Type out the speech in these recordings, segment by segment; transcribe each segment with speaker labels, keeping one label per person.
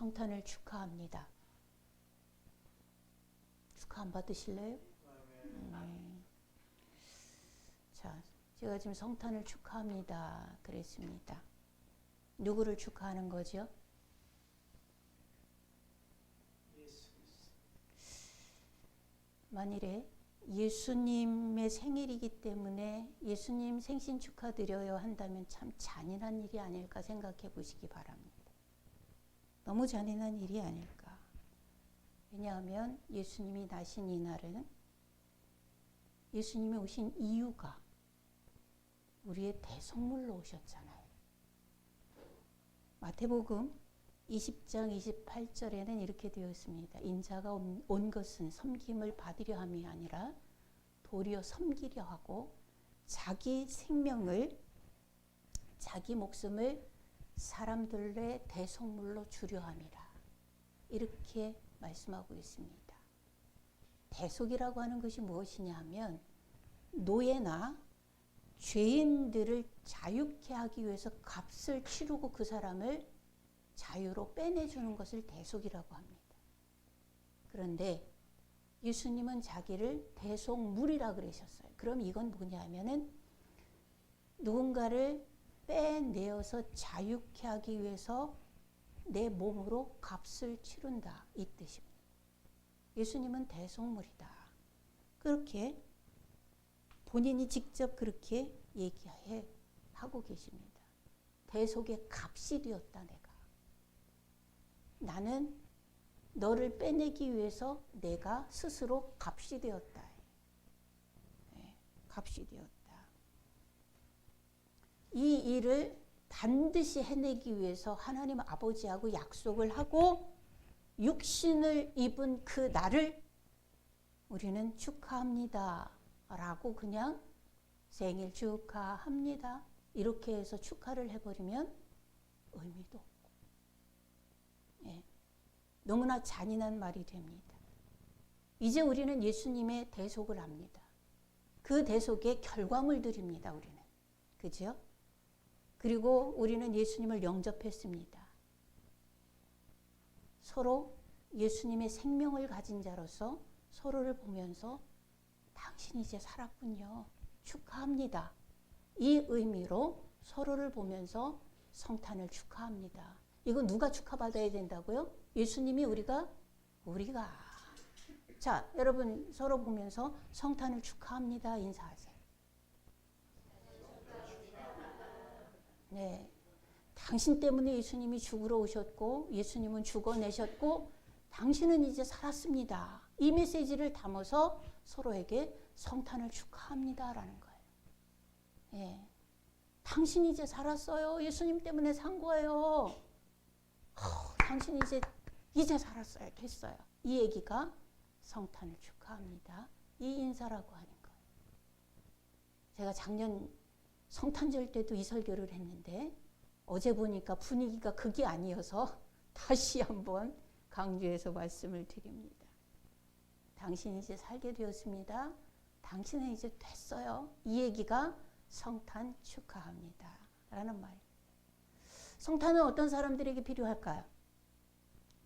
Speaker 1: 성탄을 축하합니다. 축하 안 받으실래요? 자, 제가 지금 성탄을 축하합니다 그랬습니다. 누구를 축하하는 거죠? 만일에 예수님의 생일이기 때문에 예수님 생신 축하드려요 한다면 참 잔인한 일이 아닐까 생각해 보시기 바랍니다. 너무 잔인한 일이 아닐까. 왜냐하면 예수님이 나신 이 날은 예수님이 오신 이유가 우리의 대속물로 오셨잖아요. 마태복음 20장 28절에는 이렇게 되어 있습니다. 인자가 온 것은 섬김을 받으려 함이 아니라 도리어 섬기려 하고 자기 생명을, 자기 목숨을 사람들의 대속물로 주려 함이라. 이렇게 말씀하고 있습니다. 대속이라고 하는 것이 무엇이냐 하면 노예나 죄인들을 자유케 하기 위해서 값을 치르고 그 사람을 자유로 빼내주는 것을 대속이라고 합니다. 그런데 예수님은 자기를 대속물이라 그러셨어요. 그럼 이건 뭐냐 하면은 누군가를 빼내어서 자유케 하기 위해서 내 몸으로 값을 치른다 이 뜻입니다. 예수님은 대속물이다. 그렇게 본인이 직접 그렇게 얘기해 하고 계십니다. 대속의 값이 되었다 내가. 나는 너를 빼내기 위해서 내가 스스로 값이 되었다. 네, 값이 되었다. 이 일을 반드시 해내기 위해서 하나님 아버지하고 약속을 하고 육신을 입은 그 날을 우리는 축하합니다 라고 그냥 생일 축하합니다 이렇게 해서 축하를 해버리면 의미도 없고, 예, 너무나 잔인한 말이 됩니다. 이제 우리는 예수님의 대속을 합니다. 그 대속의 결과물들입니다. 우리는, 그죠? 그리고 우리는 예수님을 영접했습니다. 서로 예수님의 생명을 가진 자로서 서로를 보면서 당신이 이제 살았군요. 축하합니다. 이 의미로 서로를 보면서 성탄을 축하합니다. 이거 누가 축하받아야 된다고요? 예수님이 우리가. 자, 여러분 서로 보면서 성탄을 축하합니다. 인사하세요. 네, 당신 때문에 예수님이 죽으러 오셨고 예수님은 죽어내셨고 당신은 이제 살았습니다. 이 메시지를 담아서 서로에게 성탄을 축하합니다 라는 거예요. 예, 당신이 이제 살았어요. 예수님 때문에 산 거예요. 당신이 이제 살았어요. 됐어요. 이 얘기가 성탄을 축하합니다. 이 인사라고 하는 거예요. 제가 작년 성탄절 때도 이 설교를 했는데 어제 보니까 분위기가 그게 아니어서 다시 한번 강조해서 말씀을 드립니다. 당신이 이제 살게 되었습니다. 당신은 이제 됐어요. 이 얘기가 성탄 축하합니다 라는 말이에요. 성탄은 어떤 사람들에게 필요할까요?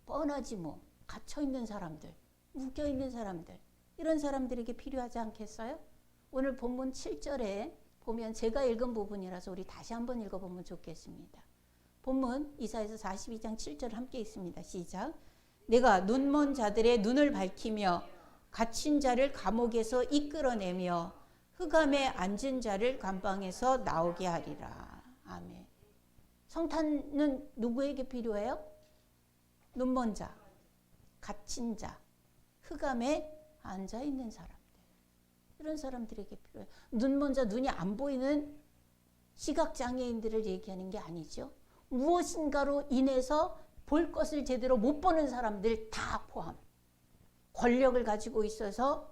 Speaker 1: 뻔하지 뭐. 갇혀있는 사람들, 묶여있는 사람들, 이런 사람들에게 필요하지 않겠어요? 오늘 본문 7절에 보면 제가 읽은 부분이라서 우리 다시 한번 읽어보면 좋겠습니다. 본문 이사야서 42장 7절 함께 있습니다. 시작. 내가 눈먼 자들의 눈을 밝히며 갇힌 자를 감옥에서 이끌어내며 흑암에 앉은 자를 감방에서 나오게 하리라. 아멘. 성탄은 누구에게 필요해요? 눈먼 자, 갇힌 자, 흑암에 앉아있는 사람들. 이런 사람들에게 필요해요. 눈먼 자, 눈이 안 보이는 시각장애인들을 얘기하는 게 아니죠. 무엇인가로 인해서 볼 것을 제대로 못 보는 사람들 다 포함. 권력을 가지고 있어서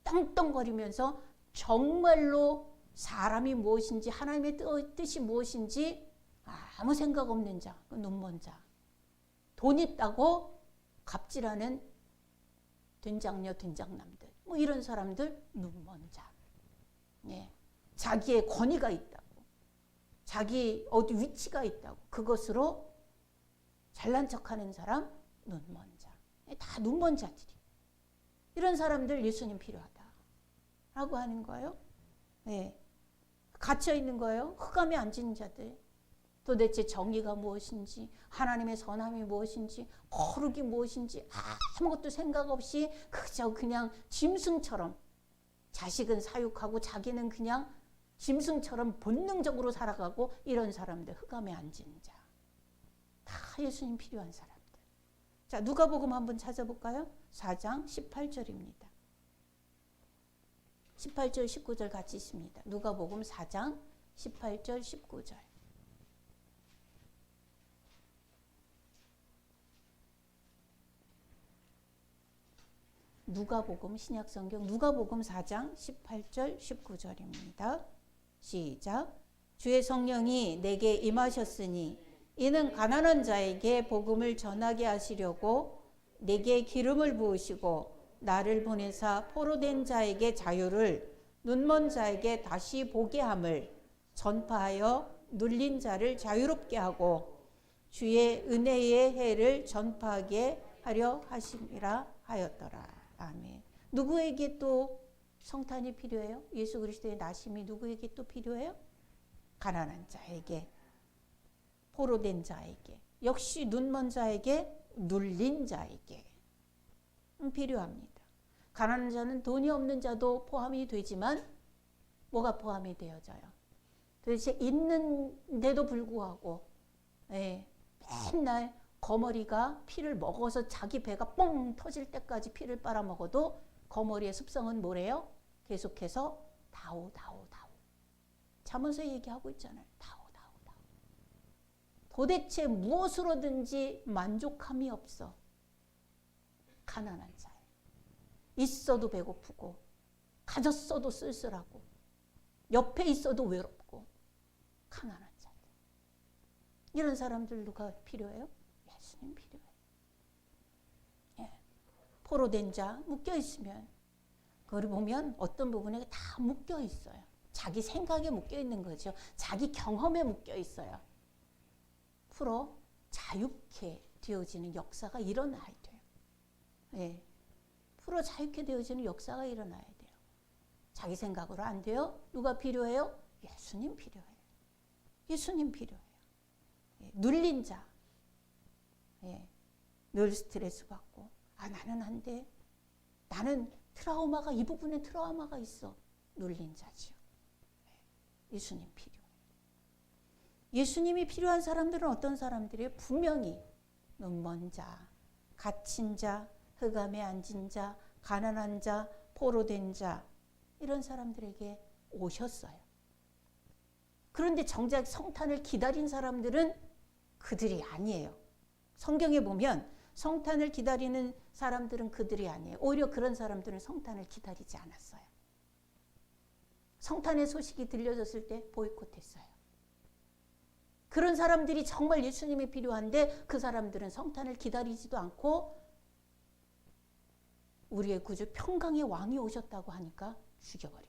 Speaker 1: 떵떵거리면서 정말로 사람이 무엇인지 하나님의 뜻이 무엇인지 아무 생각 없는 자, 눈먼 자. 돈 있다고 갑질하는 된장녀 된장남들, 뭐 이런 사람들 눈먼 자. 네. 자기의 권위가 있다고, 자기 어디 위치가 있다고 그것으로 잘난 척하는 사람, 눈먼 자. 다 눈먼 자들이. 이런 사람들 예수님 필요하다라고 하는 거예요. 네. 갇혀 있는 거예요. 흑암에 앉은 자들. 도대체 정의가 무엇인지, 하나님의 선함이 무엇인지, 거룩이 무엇인지 아무것도 생각 없이 그저 그냥 짐승처럼, 자식은 사육하고 자기는 그냥 짐승처럼 본능적으로 살아가고, 이런 사람들, 흑암에 앉은 자. 다 예수님 필요한 사람들. 자, 누가복음 한번 찾아볼까요? 4장 18절입니다. 18절 19절 같이 있습니다. 누가복음 4장 18절 19절. 누가복음 신약성경 누가복음 4장 18절 19절입니다. 시작. 주의 성령이 내게 임하셨으니 이는 가난한 자에게 복음을 전하게 하시려고 내게 기름을 부으시고 나를 보내사 포로된 자에게 자유를, 눈먼 자에게 다시 보게 함을, 전파하여 눌린 자를 자유롭게 하고 주의 은혜의 해를 전파하게 하려 하심이라 하였더라. 아멘. 누구에게 또 성탄이 필요해요? 예수 그리스도의 나심이 누구에게 또 필요해요? 가난한 자에게, 포로된 자에게, 역시 눈먼 자에게, 눌린 자에게 필요합니다. 가난한 자는 돈이 없는 자도 포함이 되지만 뭐가 포함이 되어져요? 도대체 있는데도 불구하고 맨날 거머리가 피를 먹어서 자기 배가 뻥 터질 때까지 피를 빨아먹어도 거머리의 습성은 뭐래요? 계속해서 다오. 잠언서 얘기하고 있잖아요. 다오. 도대체 무엇으로든지 만족함이 없어. 가난한 자예요. 있어도 배고프고, 가졌어도 쓸쓸하고, 옆에 있어도 외롭고, 가난한 자들. 이런 사람들 누가 필요해요? 예수님 필요해요. 예. 포로된 자 묶여 있으면, 그걸 보면 어떤 부분에 다 묶여 있어요. 자기 생각에 묶여 있는 거죠. 자기 경험에 묶여 있어요. 풀어 자유케 되어지는 역사가 일어나야 돼요. 예. 풀어 자유케 되어지는 역사가 일어나야 돼요. 자기 생각으로 안 돼요? 누가 필요해요? 예수님 필요해요. 예수님 필요해요. 예. 눌린 자. 예. 늘 스트레스 받고, 나는 안 돼. 나는 트라우마가, 이 부분에 트라우마가 있어. 눌린 자지요. 예. 예수님 필요해요. 예수님이 필요한 사람들은 어떤 사람들이에요? 분명히 눈먼 자, 갇힌 자, 흑암에 앉은 자, 가난한 자, 포로된 자, 이런 사람들에게 오셨어요. 그런데 정작 성탄을 기다린 사람들은 그들이 아니에요. 성경에 보면 성탄을 기다리는 사람들은 그들이 아니에요. 오히려 그런 사람들은 성탄을 기다리지 않았어요. 성탄의 소식이 들려졌을 때 보이콧했어요. 그런 사람들이 정말 예수님이 필요한데 그 사람들은 성탄을 기다리지도 않고 우리의 구주 평강의 왕이 오셨다고 하니까 죽여버려요.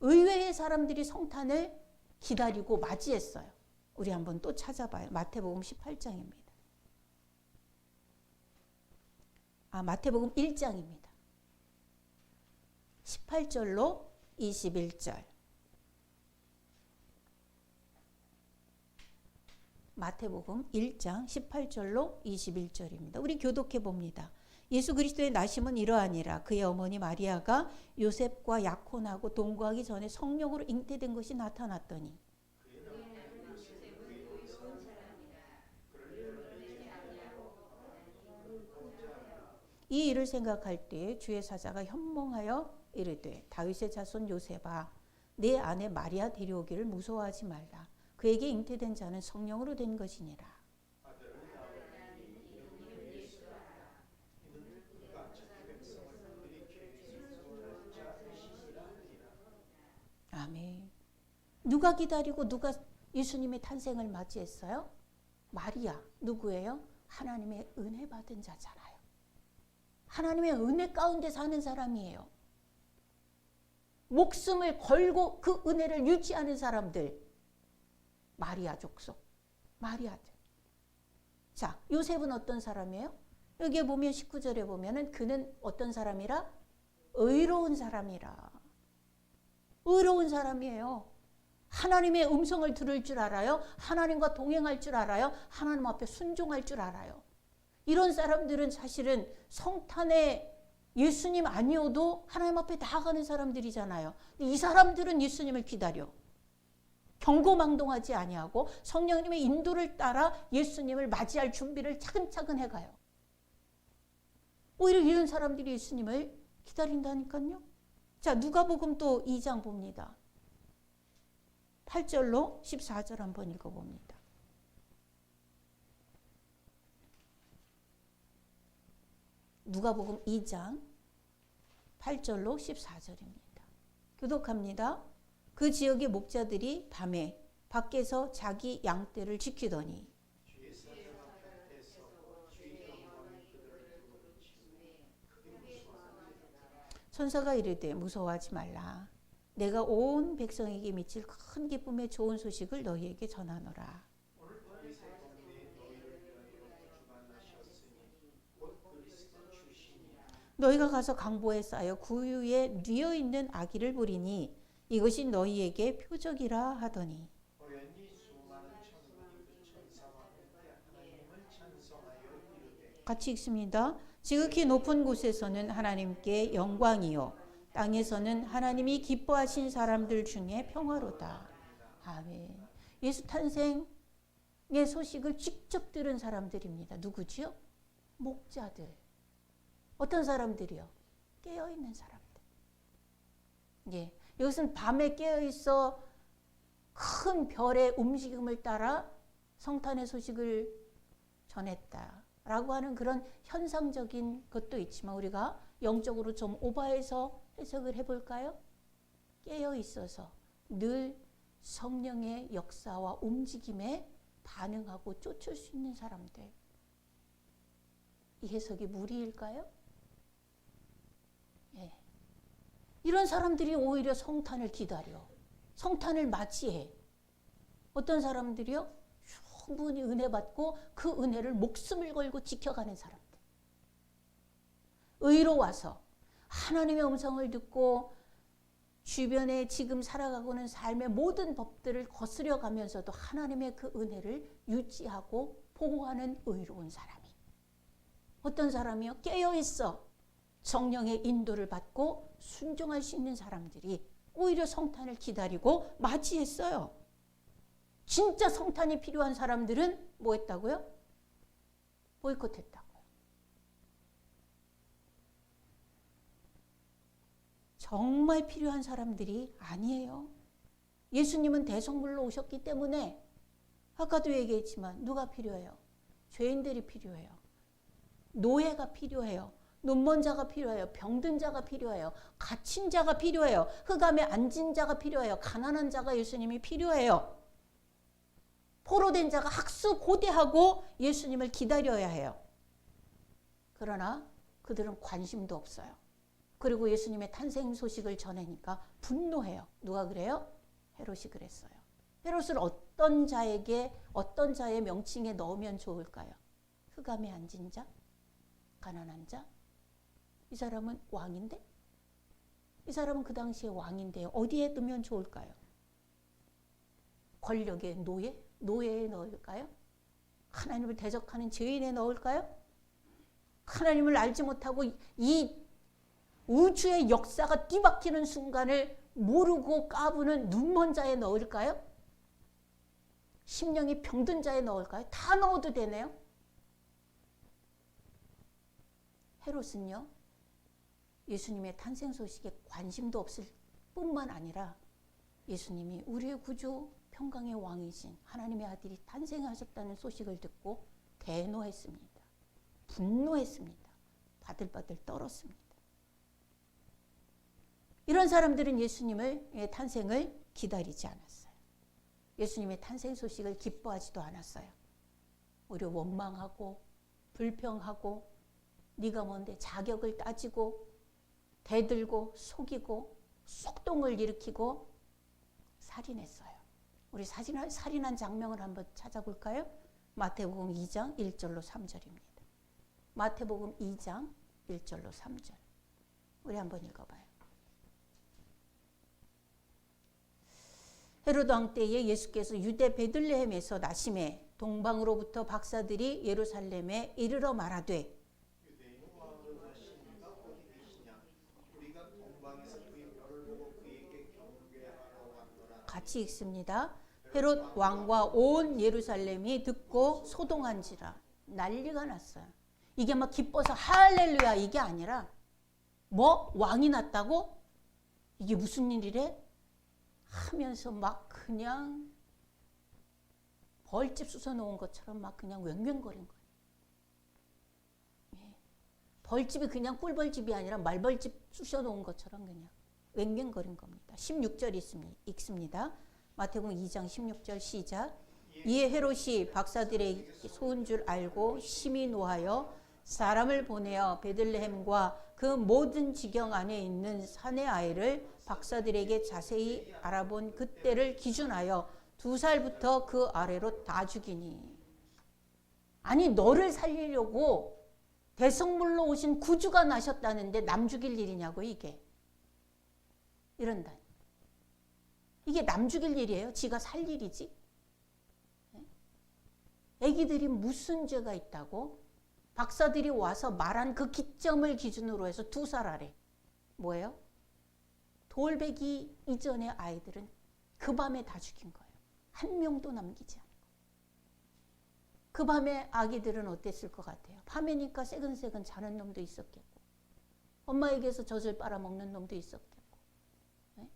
Speaker 1: 의외의 사람들이 성탄을 기다리고 맞이했어요. 우리 한번 또 찾아봐요. 마태복음 18장입니다. 마태복음 1장입니다. 18절로 21절. 마태복음 1장 18절로 21절입니다. 우리 교독해 봅니다. 예수 그리스도의 나심은 이러하니라. 그의 어머니 마리아가 요셉과 약혼하고 동거하기 전에 성령으로 잉태된 것이 나타났더니 이 일을 생각할 때에 주의 사자가 현몽하여 이르되 다윗의 자손 요셉아 내 아내 마리아 데려오기를 무서워하지 말라. 그에게 잉태된 자는 성령으로 된 것이니라. 아멘. 누가 기다리고 누가 예수님의 탄생을 맞이했어요? 마리아. 누구예요? 하나님의 은혜 받은 자잖아요. 하나님의 은혜 가운데 사는 사람이에요. 목숨을 걸고 그 은혜를 유지하는 사람들. 마리아 족속. 마리 아들. 자, 요셉은 어떤 사람이에요? 여기에 보면 19절에 보면은 그는 어떤 사람이라? 의로운 사람이라. 의로운 사람이에요. 하나님의 음성을 들을 줄 알아요. 하나님과 동행할 줄 알아요. 하나님 앞에 순종할 줄 알아요. 이런 사람들은 사실은 성탄에 예수님 아니어도 하나님 앞에 나아가는 사람들이잖아요. 이 사람들은 예수님을 기다려. 경고망동하지 아니하고 성령님의 인도를 따라 예수님을 맞이할 준비를 차근차근 해가요. 오히려 이런 사람들이 예수님을 기다린다니까요. 자, 누가복음 또 2장 봅니다. 8절로 14절 한번 읽어봅니다. 누가복음 2장 8절로 14절입니다. 교독합니다. 그 지역의 목자들이 밤에 밖에서 자기 양떼를 지키더니 천사가 이르되 무서워하지 말라. 내가 온 백성에게 미칠 큰 기쁨의 좋은 소식을 너희에게 전하노라. 너희가 가서 강보에 쌓여 구유에 뉘어있는 아기를 보리니 이것이 너희에게 표적이라 하더니 같이 읽습니다. 지극히 높은 곳에서는 하나님께 영광이요 땅에서는 하나님이 기뻐하신 사람들 중에 평화로다. 아멘. 예수 탄생의 소식을 직접 들은 사람들입니다. 누구지요? 목자들. 어떤 사람들이요? 깨어있는 사람들. 예. 이것은 밤에 깨어있어 큰 별의 움직임을 따라 성탄의 소식을 전했다라고 하는 그런 현상적인 것도 있지만 우리가 영적으로 좀 오버해서 해석을 해볼까요? 깨어있어서 늘 성령의 역사와 움직임에 반응하고 쫓을 수 있는 사람들. 이 해석이 무리일까요? 예. 이런 사람들이 오히려 성탄을 기다려. 성탄을 맞이해. 어떤 사람들이요? 충분히 은혜 받고 그 은혜를 목숨을 걸고 지켜가는 사람들. 의로워서 하나님의 음성을 듣고 주변에 지금 살아가고는 삶의 모든 법들을 거스려 가면서도 하나님의 그 은혜를 유지하고 보호하는 의로운 사람이. 어떤 사람이요? 깨어있어. 성령의 인도를 받고 순종할 수 있는 사람들이 오히려 성탄을 기다리고 맞이했어요. 진짜 성탄이 필요한 사람들은 뭐 했다고요? 보이콧했다고요. 정말 필요한 사람들이 아니에요. 예수님은 대성물로 오셨기 때문에 아까도 얘기했지만 누가 필요해요? 죄인들이 필요해요. 노예가 필요해요. 눈먼 자가 필요해요. 병든 자가 필요해요. 갇힌 자가 필요해요. 흑암에 앉은 자가 필요해요. 가난한 자가 예수님이 필요해요. 포로된 자가 학수고대하고 예수님을 기다려야 해요. 그러나 그들은 관심도 없어요. 그리고 예수님의 탄생 소식을 전하니까 분노해요. 누가 그래요? 헤롯이 그랬어요. 헤롯을 어떤 자의 명칭에 넣으면 좋을까요? 흑암에 앉은 자? 가난한 자? 이 사람은 왕인데? 이 사람은 그 당시에 왕인데요. 어디에 넣으면 좋을까요? 권력의 노예? 노예에 넣을까요? 하나님을 대적하는 죄인에 넣을까요? 하나님을 알지 못하고 이 우주의 역사가 뒤바뀌는 순간을 모르고 까부는 눈먼 자에 넣을까요? 심령이 병든 자에 넣을까요? 다 넣어도 되네요. 헤롯은요, 예수님의 탄생 소식에 관심도 없을 뿐만 아니라 예수님이 우리의 구주 평강의 왕이신 하나님의 아들이 탄생하셨다는 소식을 듣고 대노했습니다. 분노했습니다. 바들바들 떨었습니다. 이런 사람들은 예수님의 탄생을 기다리지 않았어요. 예수님의 탄생 소식을 기뻐하지도 않았어요. 오히려 원망하고 불평하고 네가 뭔데 자격을 따지고 대들고 속이고 속동을 일으키고 살인했어요. 우리 살인한 장면을 한번 찾아볼까요? 마태복음 2장 1절로 3절입니다. 마태복음 2장 1절로 3절. 우리 한번 읽어봐요. 헤로드 왕 때에 예수께서 유대 베들레헴에서 나심에 동방으로부터 박사들이 예루살렘에 이르러 말하되 같이 읽습니다. 헤롯 왕과 온 예루살렘이 듣고 소동한지라. 난리가 났어요. 이게 막 기뻐서 할렐루야 이게 아니라 뭐 왕이 났다고? 이게 무슨 일이래? 하면서 막 그냥 벌집 쑤셔 놓은 것처럼 막 그냥 왱왱거린 거예요. 예. 벌집이 그냥 꿀벌집이 아니라 말벌집 쑤셔 놓은 것처럼 그냥 왱왱거린 겁니다. 16절 읽습니다. 마태복음 2장 16절 시작. 이에 헤롯이 박사들의 소은 줄 알고 심히 노하여 사람을 보내어 베들레헴과 그 모든 지경 안에 있는 산의 아이를 박사들에게 자세히 알아본 그때를 기준하여 2살부터 그 아래로 다 죽이니. 아니 너를 살리려고 대성물로 오신 구주가 나셨다는데 남 죽일 일이냐고 이게. 이런다. 이게 남 죽일 일이에요? 지가 살 일이지? 애기들이 무슨 죄가 있다고? 박사들이 와서 말한 그 기점을 기준으로 해서 2살 아래. 뭐예요? 돌베기 이전의 아이들은 그 밤에 다 죽인 거예요. 한 명도 남기지 않고. 그 밤에 아기들은 어땠을 것 같아요? 밤에니까 새근새근 자는 놈도 있었겠고 엄마에게서 젖을 빨아먹는 놈도 있었겠고 네?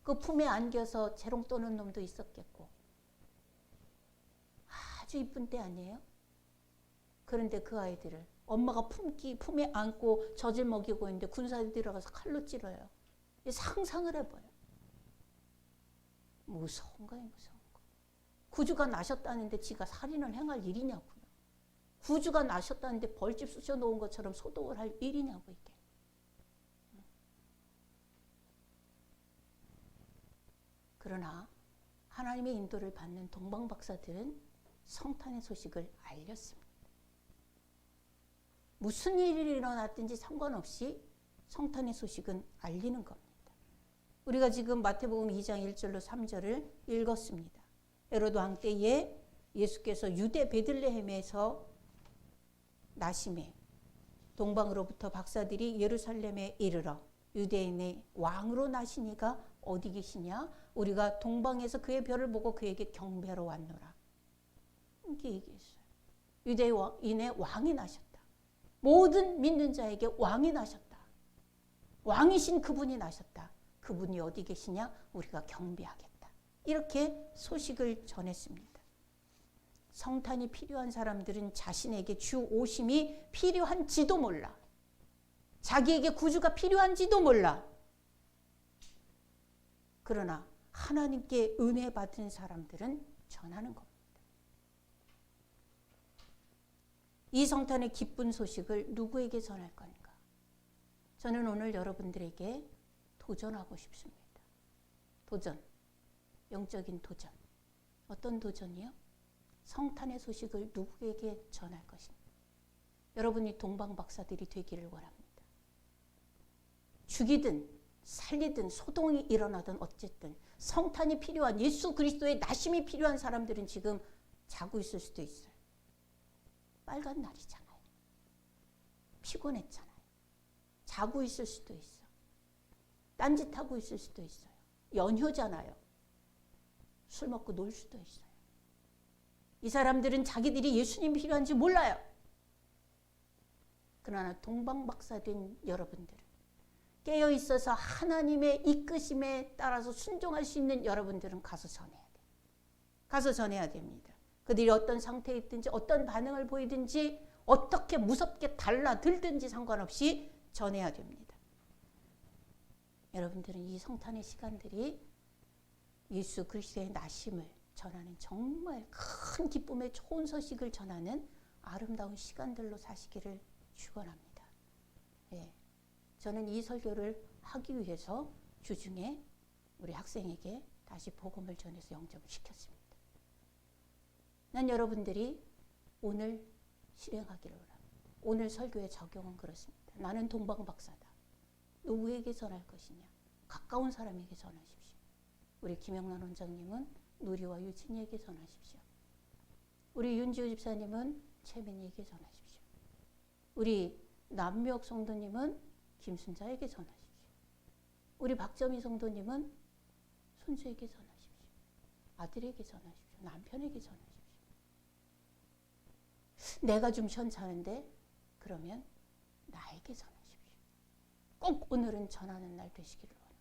Speaker 1: 그 품에 안겨서 재롱 떠는 놈도 있었겠고 아주 이쁜 때 아니에요? 그런데 그 아이들을 엄마가 품에 안고 젖을 먹이고 있는데 군사들이 들어가서 칼로 찔러요. 상상을 해봐요. 무서운 거예요, 무서운 거. 구주가 나셨다는데 지가 살인을 행할 일이냐고요. 구주가 나셨다는데 벌집 쑤셔 놓은 것처럼 소동을 할 일이냐고 이게. 그러나 하나님의 인도를 받는 동방 박사들은 성탄의 소식을 알렸습니다. 무슨 일이 일어났든지 상관없이 성탄의 소식은 알리는 겁니다. 우리가 지금 마태복음 2장 1절로 3절을 읽었습니다. 헤로드 왕 때에 예수께서 유대 베들레헴에서 나심에 동방으로부터 박사들이 예루살렘에 이르러 유대인의 왕으로 나시니가 어디 계시냐? 우리가 동방에서 그의 별을 보고 그에게 경배하러 왔노라. 이렇게 얘기했어요. 유대인의 왕이 나셨다. 모든 믿는 자에게 왕이 나셨다. 왕이신 그분이 나셨다. 그분이 어디 계시냐? 우리가 경배하겠다. 이렇게 소식을 전했습니다. 성탄이 필요한 사람들은 자신에게 주 오심이 필요한지도 몰라. 자기에게 구주가 필요한지도 몰라. 그러나 하나님께 은혜 받은 사람들은 전하는 겁니다. 이 성탄의 기쁜 소식을 누구에게 전할 건가? 저는 오늘 여러분들에게 도전하고 싶습니다. 도전, 영적인 도전. 어떤 도전이요? 성탄의 소식을 누구에게 전할 것입니다. 여러분이 동방 박사들이 되기를 원합니다. 죽이든 살리든 소동이 일어나든 어쨌든 성탄이 필요한 예수 그리스도의 나심이 필요한 사람들은 지금 자고 있을 수도 있어요. 빨간 날이잖아요. 피곤했잖아요. 자고 있을 수도 있어. 딴짓하고 있을 수도 있어요. 연휴잖아요. 술 먹고 놀 수도 있어요. 이 사람들은 자기들이 예수님이 필요한지 몰라요. 그러나 동방박사된 여러분들은 깨어있어서 하나님의 이끄심에 따라서 순종할 수 있는 여러분들은 가서 전해야 돼요. 가서 전해야 됩니다. 그들이 어떤 상태에 있든지 어떤 반응을 보이든지 어떻게 무섭게 달라들든지 상관없이 전해야 됩니다. 여러분들은 이 성탄의 시간들이 예수 그리스도의 나심을 전하는 정말 큰 기쁨의 좋은 소식을 전하는 아름다운 시간들로 사시기를 축원합니다. 예, 저는 이 설교를 하기 위해서 주중에 우리 학생에게 다시 복음을 전해서 영접을 시켰습니다. 난 여러분들이 오늘 실행하기를 원합니다. 오늘 설교의 적용은 그렇습니다. 나는 동방박사다. 누구에게 전할 것이냐? 가까운 사람에게 전하십시오. 우리 김영란 원장님은 누리와 유진이에게 전하십시오. 우리 윤지호 집사님은 최민희에게 전하십시오. 우리 남미옥 성도님은 김순자에게 전하십시오. 우리 박점희 성도님은 손주에게 전하십시오. 아들에게 전하십시오. 남편에게 전하십시오. 내가 좀 현찮은데 그러면 나에게 전하십시오. 꼭 오늘은 전하는 날 되시기를 원합니다.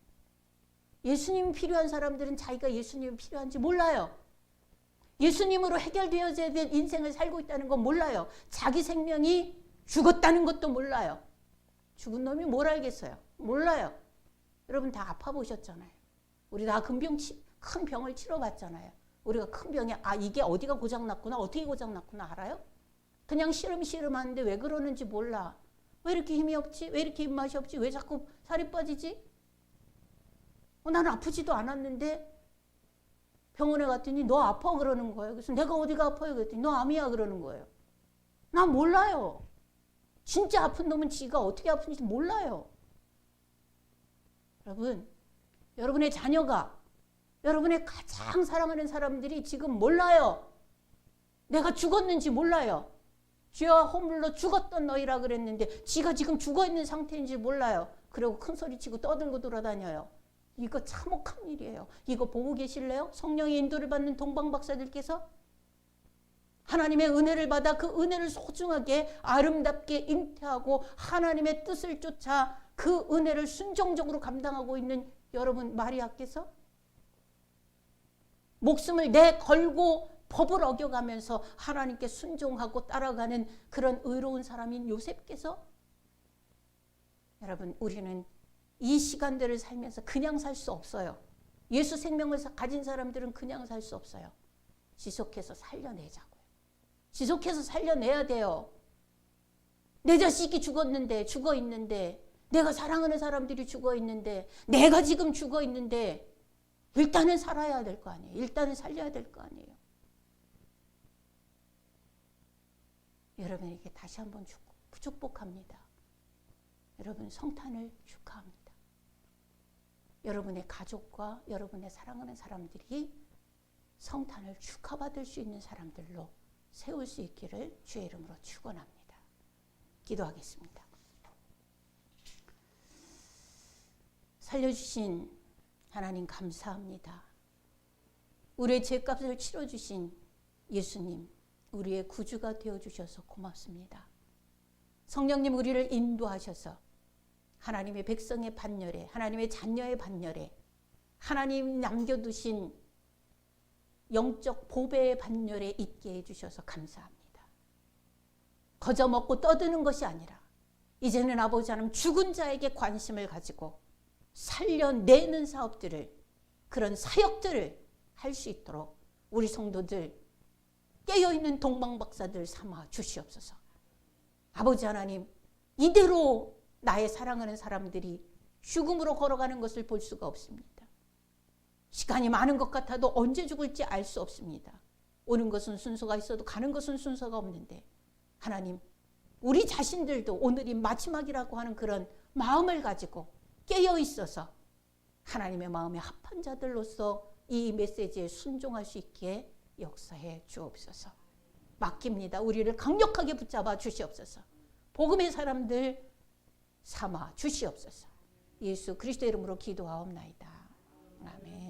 Speaker 1: 예수님이 필요한 사람들은 자기가 예수님이 필요한지 몰라요. 예수님으로 해결되어야 될 인생을 살고 있다는 건 몰라요. 자기 생명이 죽었다는 것도 몰라요. 죽은 놈이 뭘 알겠어요? 몰라요. 여러분 다 아파 보셨잖아요. 우리 다 큰 병을 치러봤잖아요. 우리가 큰 병에 이게 어디가 고장났구나 어떻게 고장났구나 알아요? 그냥 시름시름하는데 왜 그러는지 몰라. 왜 이렇게 힘이 없지? 왜 이렇게 입맛이 없지? 왜 자꾸 살이 빠지지? 나는 아프지도 않았는데 병원에 갔더니 너 아파 그러는 거예요. 그래서 내가 어디가 아파요? 그랬더니 너 암이야 그러는 거예요. 나 몰라요. 진짜 아픈 놈은 지가 어떻게 아픈지 몰라요. 여러분, 여러분의 자녀가 여러분의 가장 사랑하는 사람들이 지금 몰라요. 내가 죽었는지 몰라요. 죄와 허물로 죽었던 너희라 그랬는데 지가 지금 죽어있는 상태인지 몰라요. 그리고 큰 소리치고 떠들고 돌아다녀요. 이거 참혹한 일이에요. 이거 보고 계실래요? 성령의 인도를 받는 동방박사들께서 하나님의 은혜를 받아 그 은혜를 소중하게 아름답게 잉태하고 하나님의 뜻을 쫓아 그 은혜를 순종적으로 감당하고 있는 여러분 마리아께서 목숨을 내걸고 법을 어겨가면서 하나님께 순종하고 따라가는 그런 의로운 사람인 요셉께서 여러분 우리는 이 시간들을 살면서 그냥 살 수 없어요. 예수 생명을 가진 사람들은 그냥 살 수 없어요. 지속해서 살려내자고요. 지속해서 살려내야 돼요. 내 자식이 죽어 있는데 내가 사랑하는 사람들이 죽어 있는데 내가 지금 죽어 있는데 일단은 살아야 될 거 아니에요. 일단은 살려야 될 거 아니에요. 여러분에게 다시 한번 축복합니다. 여러분 성탄을 축하합니다. 여러분의 가족과 여러분의 사랑하는 사람들이 성탄을 축하받을 수 있는 사람들로 세울 수 있기를 주의 이름으로 축원합니다. 기도하겠습니다. 살려주신 하나님 감사합니다. 우리의 죄값을 치러주신 예수님, 우리의 구주가 되어주셔서 고맙습니다. 성령님 우리를 인도하셔서 하나님의 백성의 반열에, 하나님의 자녀의 반열에, 하나님 남겨두신 영적 보배의 반열에 있게 해주셔서 감사합니다. 거저 먹고 떠드는 것이 아니라 이제는 아버지 하나님 죽은 자에게 관심을 가지고 살려내는 사업들을, 그런 사역들을 할 수 있도록 우리 성도들 깨어있는 동방박사들 삼아 주시옵소서. 아버지 하나님, 이대로 나의 사랑하는 사람들이 죽음으로 걸어가는 것을 볼 수가 없습니다. 시간이 많은 것 같아도 언제 죽을지 알 수 없습니다. 오는 것은 순서가 있어도 가는 것은 순서가 없는데 하나님, 우리 자신들도 오늘이 마지막이라고 하는 그런 마음을 가지고 깨어 있어서 하나님의 마음에 합한 자들로서 이 메시지에 순종할 수 있게 역사해 주옵소서. 맡깁니다. 우리를 강력하게 붙잡아 주시옵소서. 복음의 사람들 삼아 주시옵소서. 예수 그리스도 이름으로 기도하옵나이다. 아멘.